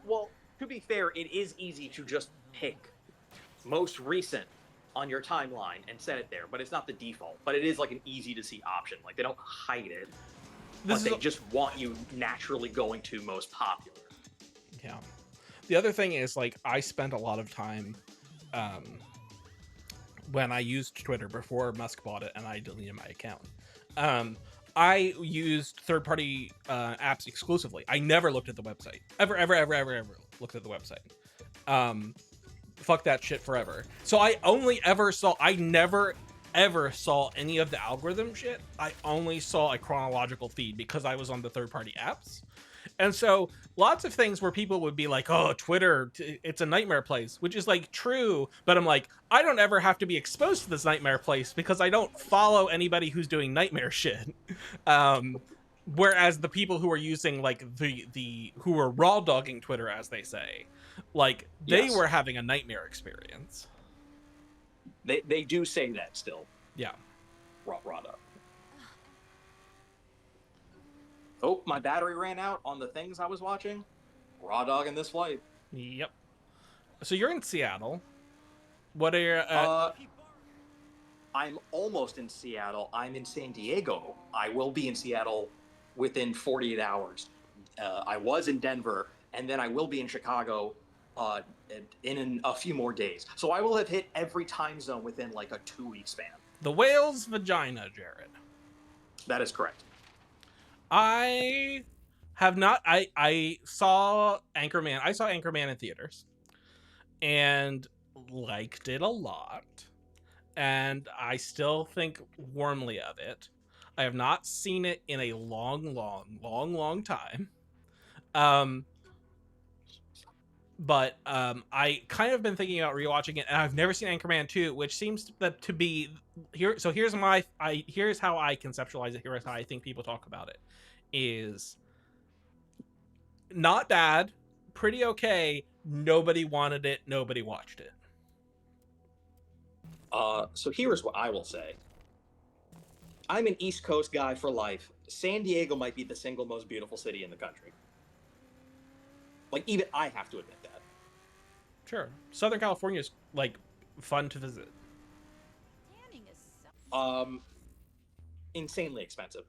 Well, to be fair, it is easy to just pick most recent on your timeline and set it there, but it's not the default. But it is like an easy to see option. Like, they don't hide it, but they just want you naturally going to most popular. Yeah. The other thing is, like, I spent a lot of time when I used Twitter before Musk bought it and I deleted my account. I used third-party apps exclusively. I never looked at the website. Ever looked at the website. Fuck that shit forever. So I never ever saw any of the algorithm shit. I only saw a chronological feed because I was on the third-party apps. And so lots of things where people would be like, oh, Twitter, it's a nightmare place, which is, like, true. But I'm like, I don't ever have to be exposed to this nightmare place because I don't follow anybody who's doing nightmare shit. Whereas the people who are using, like, who are raw dogging Twitter, as they say, like, they were having a nightmare experience. They do say that still. Yeah. Raw dog. Oh, my battery ran out on the things I was watching. Raw dog in this flight. Yep. So you're in Seattle. What are your... I'm almost in Seattle. I'm in San Diego. I will be in Seattle within 48 hours. I was in Denver, and then I will be in Chicago in a few more days. So I will have hit every time zone within, like, a 2-week span. The whale's vagina, Jared. That is correct. I have not. I saw Anchorman. I saw Anchorman in theaters, and liked it a lot. And I still think warmly of it. I have not seen it in a long time. But I kind of been thinking about rewatching it, and I've never seen Anchorman 2, which seems to be here. So here's how I conceptualize it. Here's how I think people talk about it. Is not bad, pretty okay. Nobody wanted it. Nobody watched it. So here's what I will say. I'm an East Coast guy for life. San Diego might be the single most beautiful city in the country. Like, even I have to admit that. Sure. Southern California is, like, fun to visit. Tanning is so... Insanely expensive.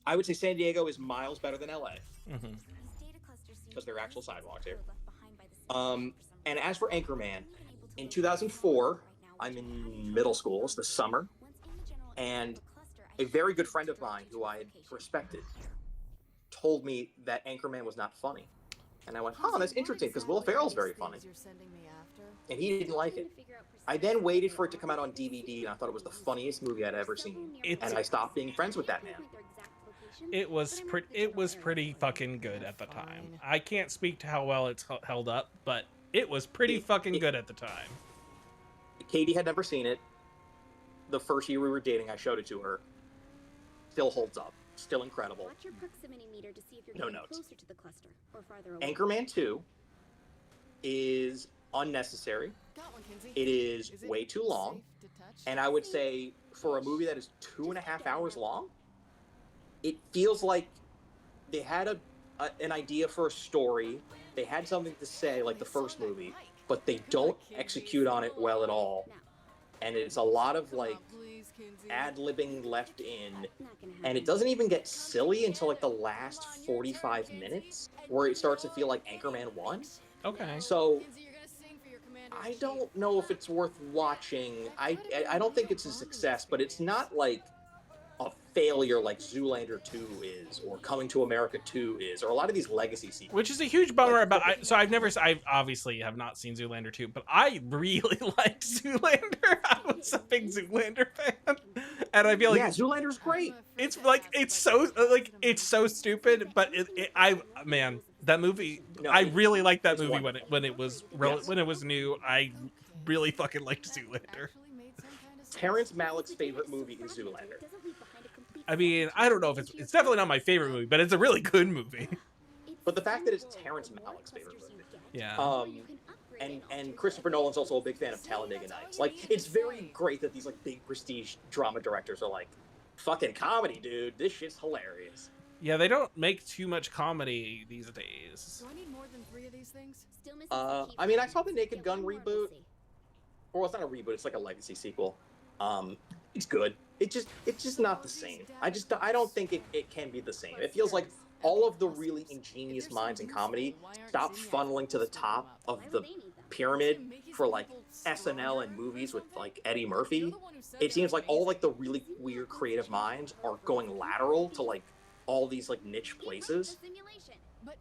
I would say San Diego is miles better than LA Mhm. because there are actual sidewalks here. And as for Anchorman, in 2004, I'm in middle school. It's the summer, and a very good friend of mine who I had respected told me that Anchorman was not funny. And I went, huh, that's interesting, because Will Ferrell's very funny. And he didn't like it. I then waited for it to come out on DVD, and I thought it was the funniest movie I'd ever seen. It's- And I stopped being friends with that man. It was pretty fucking good at the time. I can't speak to how well it's held up, but it was pretty fucking good at the time. Katie had never seen it. The first year we were dating, I showed it to her. Still holds up. Still incredible. Watch your proximity meter to see if you're No getting notes. closer to the cluster or farther away. Anchorman 2 is unnecessary. It is way too long. And I would say for a movie that is 2.5 hours long, it feels like they had an idea for a story. They had something to say like the first movie, but they don't execute on it well at all. And it's a lot of like ad-libbing left in, and it doesn't even get silly until like the last 45 minutes where it starts to feel like Anchorman 1. Okay. So I don't know if it's worth watching. I don't think it's a success, but it's not like a failure like Zoolander 2 is, or Coming to America 2 is, or a lot of these legacy sequels. Which is a huge bummer about. I obviously have not seen Zoolander 2, but I really liked Zoolander. I was a big Zoolander fan, and I feel like Yeah, Zoolander's great. it's so stupid, but man, that movie. No, I really liked that it's movie wonderful. when it was Yes. when it was new. I really fucking liked Zoolander. Terrence Malick's favorite movie is Zoolander. I mean, I don't know if it's definitely not my favorite movie, but it's a really good movie. But the fact that it's Terrence Malick's favorite movie. Yeah. And Christopher Nolan's also a big fan of Talladega Nights. Like, it's very great that these like big prestige drama directors are like, fucking comedy, dude. This shit's hilarious. Yeah, they don't make too much comedy these days. Do I need more than 3 of these things? I mean, I saw the Naked Gun reboot. Or it's not a reboot, it's like a legacy sequel. It's good. It's just not the same. I don't think it can be the same. It feels like all of the really ingenious minds in comedy stop funneling to the top of the pyramid for like SNL and movies with like Eddie Murphy. It seems like all like the really weird creative minds are going lateral to like all these like niche places,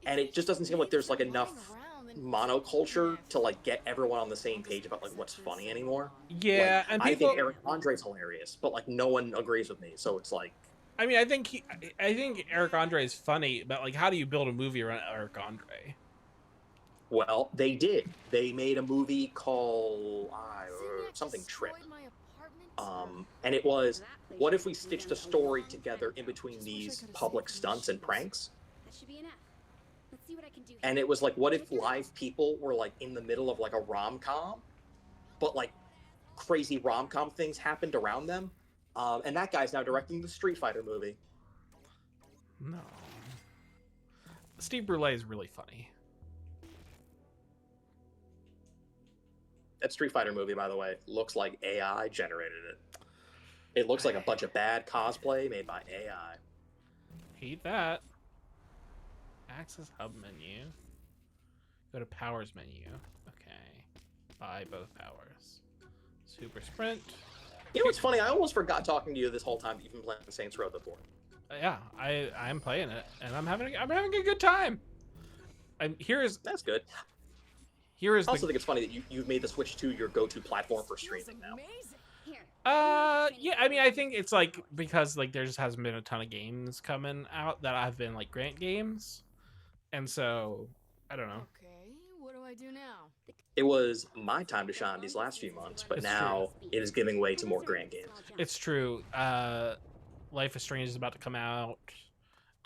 and it just doesn't seem like there's like enough monoculture to like get everyone on the same page about like what's funny anymore. Yeah, Like, and I people. think Eric Andre's hilarious, but like no one agrees with me, so it's like I mean, I think Eric Andre is funny, but like, how do you build a movie around Eric Andre? well, they did. They made a movie called something Trip. And it was, what if we stitched a story together in between these public stunts and pranks? That should be enough. Let's see what I can do. And it was like, what if live people were like in the middle of like a rom-com, but like crazy rom-com things happened around them? And that guy's now directing the Street Fighter movie. No. Steve Brule is really funny. That Street Fighter movie, by the way, looks like AI generated it. It looks like a bunch of bad cosplay made by AI. Hate that. Access hub menu. Go to powers menu. Okay. Buy both powers. Super sprint. You know what's funny? I almost forgot talking to you this whole time that you've been playing Saints Row before. Yeah, I'm playing it, and I'm having a good time. That's good. Here is I also the think it's funny that you've made the Switch 2 your go-to platform for streaming now. Here. yeah, I mean, I think it's like because like there just hasn't been a ton of games coming out that have been like Grant games, and so I don't know. Okay, what do I do now? It was my time to shine these last few months, but It's now it is giving way to more Grant games. It's true. Life is Strange is about to come out,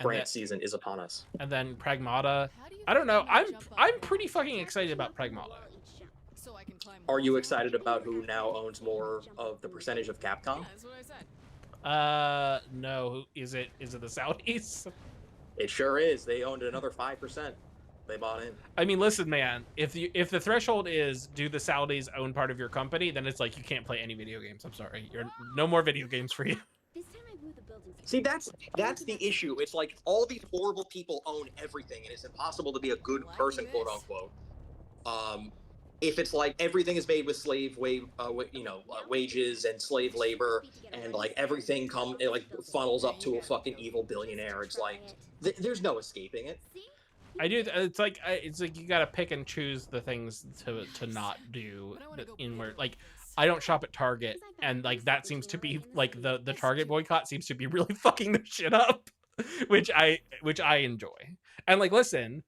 and Grant then, season is upon us. and then Pragmata. How do you I don't know. think you jump I'm up pretty fucking excited about Pragmata. so I can climb Are you walls? excited about who now owns more of the percentage of Yeah, Capcom? that's what I said. No, is it the Saudis? It sure is. They owned another 5%. They bought in. I mean, listen, man. If the threshold is do the Saudis own part of your company, then it's like you can't play any video games. I'm sorry, you're no more video games for you. This time I blew the building See, that's the issue. It's like all these horrible people own everything, and it's impossible to be a good Lucky person, quote this. unquote. If it's like everything is made with wages and slave labor, and like everything it like funnels up to a fucking evil billionaire. It's like there's no escaping it. I do. It's like you gotta pick and choose the things to not do in where like I don't shop at Target, and like that seems to be like the Target boycott seems to be really fucking their shit up, which I enjoy. And like, listen,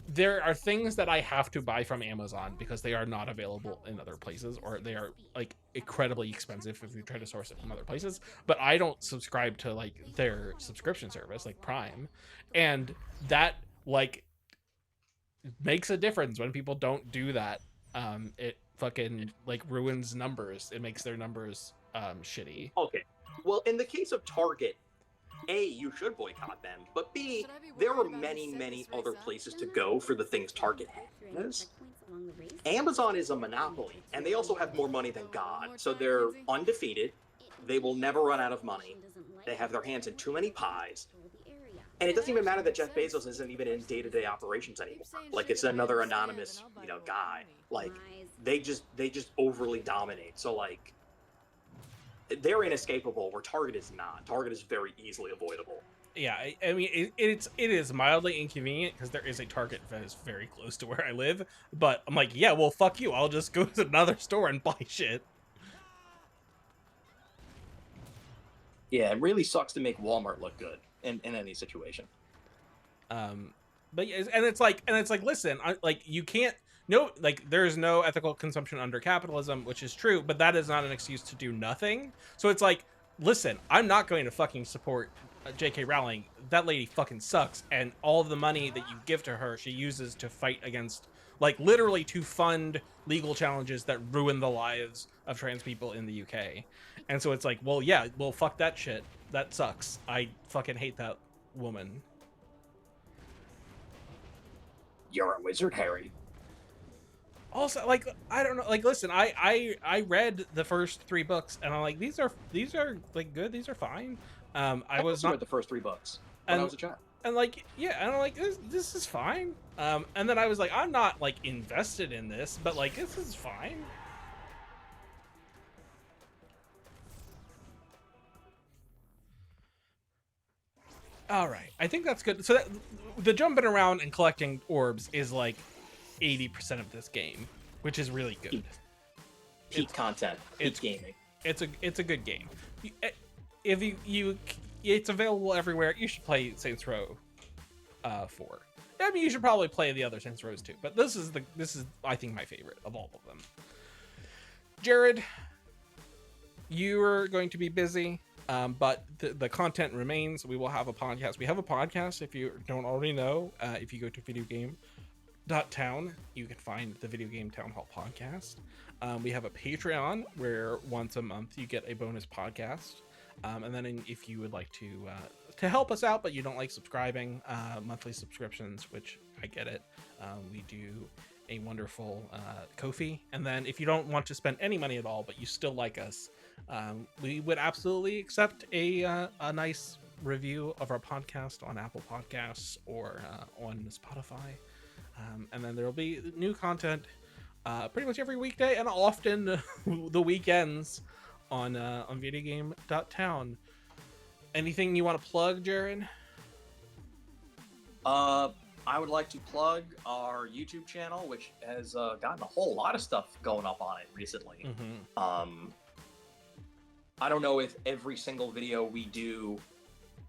there are things that I have to buy from Amazon because they are not available in other places, or they are like incredibly expensive if you try to source it from other places. But I don't subscribe to like their subscription service, like Prime, and that like makes a difference when people don't do that. It fucking like ruins numbers. It makes their numbers shitty. Okay. Well, in the case of Target, A, you should boycott them, but B, Should I be there are worried about many, who set many this race other up? places to go for the things Target has. Amazon is a monopoly, and they also have more money than God, so they're undefeated. They will never run out of money. They have their hands in too many pies. And it doesn't even matter that Jeff Bezos isn't even in day-to-day operations anymore. Like, it's another anonymous, guy. Like, they just overly dominate. So, like, they're inescapable, where Target is not. Target is very easily avoidable. Yeah, I mean, it is mildly inconvenient because there is a Target that is very close to where I live. But I'm like, yeah, well, fuck you. I'll just go to another store and buy shit. Yeah, it really sucks to make Walmart look good in any situation. But and it's like listen, you can't there's no ethical consumption under capitalism, which is true, but that is not an excuse to do nothing. So it's like, listen, I'm not going to fucking support J.K. Rowling. That lady fucking sucks, and all of the money that you give to her, she uses to fight against, like, literally to fund legal challenges that ruin the lives of trans people in the UK. And so it's like, well, yeah, well, fuck that shit. That sucks. I fucking hate that woman. You're a wizard, Harry. Also, like, I don't know, like, listen, I read the first 3 books, and I'm like, these are like good, these are fine. I was also not read the first 3 books when I was a child. and like, yeah, and I'm like, this is fine. And then I was like, I'm not like invested in this, but like, this is fine. All right, I think that's good. So the jumping around and collecting orbs is like 80% of this game, which is really good. Peak content. Peak gaming. It's a good game. If it's available everywhere. You should play Saints Row 4. I mean, you should probably play the other Saints Rows too, but this is I think my favorite of all of them. Jared, you're going to be busy, but the content remains. We will have a podcast. We have a podcast, if you don't already know. If you go to videogame.town, you can find the Video Game Town Hall podcast. We have a Patreon where once a month you get a bonus podcast. And then if you would like to help us out, but you don't like subscribing, monthly subscriptions, which I get it. We do a wonderful Ko-fi. And then if you don't want to spend any money at all, but you still like us, we would absolutely accept a nice review of our podcast on Apple Podcasts or on Spotify. And then there'll be new content pretty much every weekday, and often the weekends on videogame.town. Anything you want to plug, Jared? I would like to plug our YouTube channel, which has gotten a whole lot of stuff going up on it recently. Mm-hmm. I don't know if every single video we do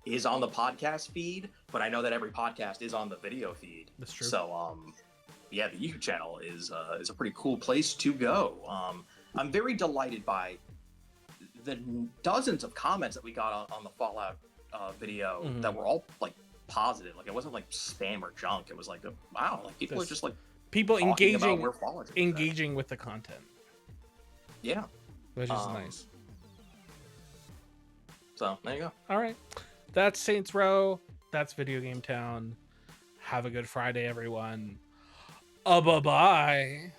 is on the podcast feed, but I know that every podcast is on the video feed. That's true. So, yeah, the YouTube channel is a pretty cool place to go. I'm very delighted by the dozens of comments that we got on the Fallout video Mhm. that were all like positive. Like, it wasn't like spam or junk. It was like, wow, like people are just like People talking about where Fallout is. engaging with the content, Yeah. which is nice. So there you go. All right, that's Saints Row. That's Video Game Town. Have a good Friday, everyone. Bye-bye.